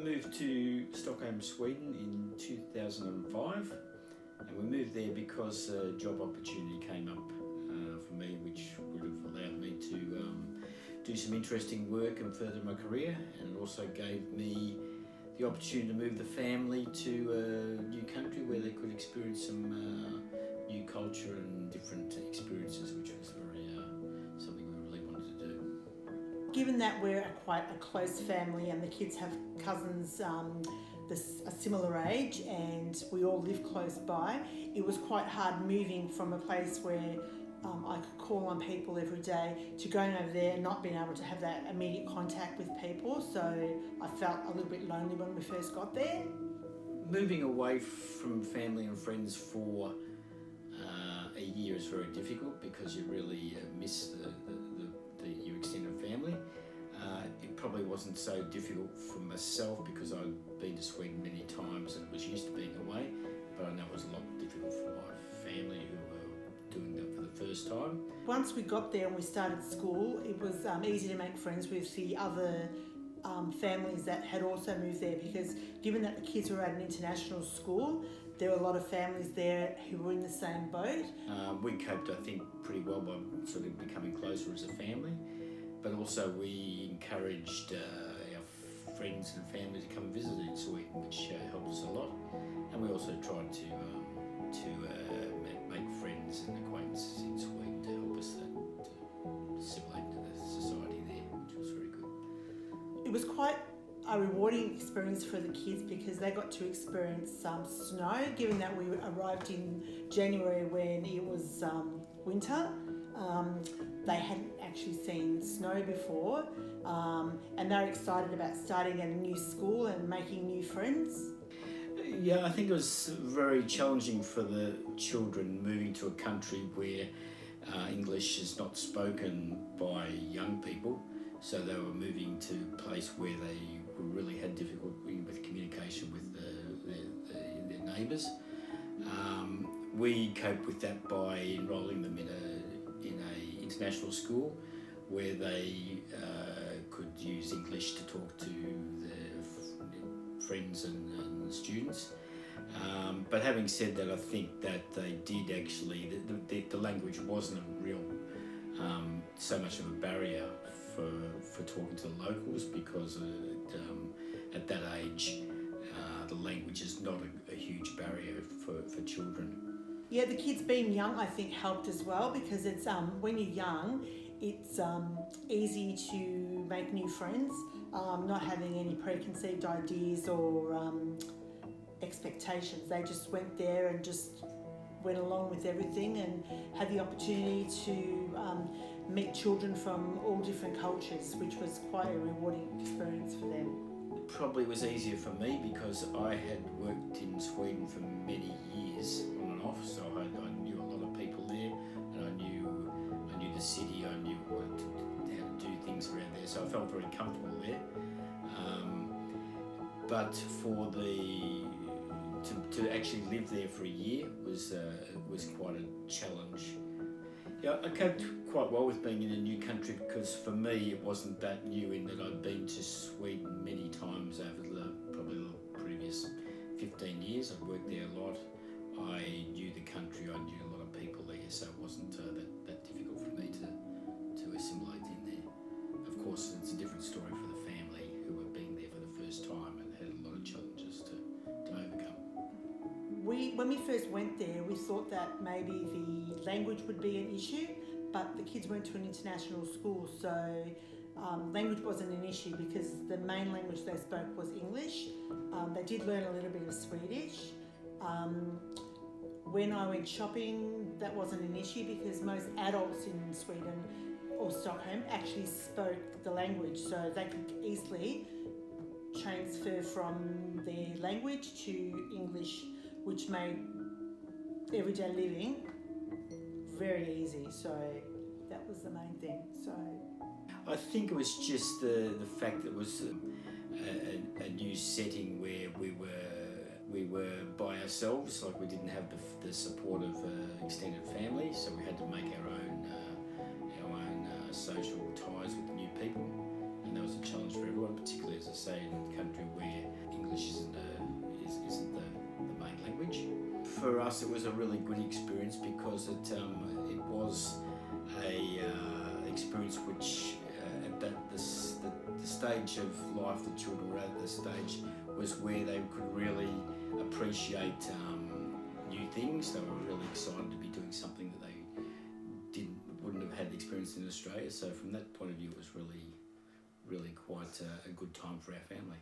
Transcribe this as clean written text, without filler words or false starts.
moved to Stockholm, Sweden in 2005, and we moved there because a job opportunity came up for me, which would have allowed me to do some interesting work and further my career, and it also gave me the opportunity to move the family to a new country where they could experience some new culture and different experiences, which was very something we really wanted to do. Given that we're quite a close family and the kids have cousins a similar age and we all live close by, it was quite hard moving from a place where I could call on people every day to going over there and not being able to have that immediate contact with people. So I felt a little bit lonely when we first got there. Moving away from family and friends for a year is very difficult because you really miss your extended family. It probably wasn't so difficult for myself because I'd been to Sweden many times and was used to being away, but I know it was a lot difficult for my family who were doing that for the first time. Once we got there and we started school, it was easy to make friends with the other families that had also moved there, because given that the kids were at an international school, there were a lot of families there who were in the same boat. We coped, I think, pretty well by sort of becoming closer as a family, but also we encouraged our friends and family to come and visit in Sweden, which helped us a lot. And we also tried to make friends and acquaintances in Sweden to help us to assimilate to the society there, which was very good. It was quite a rewarding experience for the kids because they got to experience some snow, given that we arrived in January when it was winter. They hadn't actually seen snow before, and they're excited about starting at a new school and making new friends. Yeah, I think it was very challenging for the children moving to a country where English is not spoken by young people. So they were moving to a place where they really had difficulty with communication with their neighbours. We coped with that by enrolling them in a international school where they could use English to talk to their friends and students. But having said that, I think that they did actually, the language wasn't a real so much of a barrier for talking to the locals, because at that age the language is not a huge barrier for children. Yeah, the kids being young I think helped as well, because it's when you're young it's easy to make new friends, not having any preconceived ideas or expectations. They just went there and just went along with everything and had the opportunity to meet children from all different cultures, which was quite a rewarding experience for them. It probably was easier for me because I had worked in Sweden for many years on and off, so I knew a lot of people there, and I knew the city, I knew how to do things around there, so I felt very comfortable there. But to actually live there for a year was quite a challenge. Yeah, I coped quite well with being in a new country because for me it wasn't that new, in that I'd been to Sweden many times over probably the previous 15 years. I'd worked there a lot. I knew the country, I knew a lot of people there, so it wasn't that difficult for me to assimilate in there. Of course, it's a different story for the family who were being there for the first time and had a lot of challenges to overcome. When we first went there, we thought that maybe the language would be an issue, but the kids went to an international school, so language wasn't an issue because the main language they spoke was English. They did learn a little bit of Swedish. When I went shopping, that wasn't an issue because most adults in Sweden or Stockholm actually spoke the language, so they could easily transfer from their language to English, which made everyday living very easy. So that was the main thing. So I think it was just the fact that it was a new setting where we were by ourselves, like we didn't have the support of extended family, so we had to make our own social ties with new people, and that was a challenge for everyone, particularly, as I say, in a country where for us, it was a really good experience because it was a experience which at the stage of life the children were at, the stage was where they could really appreciate new things. They were really excited to be doing something that they wouldn't have had experience in Australia. So from that point of view, it was really quite a good time for our family.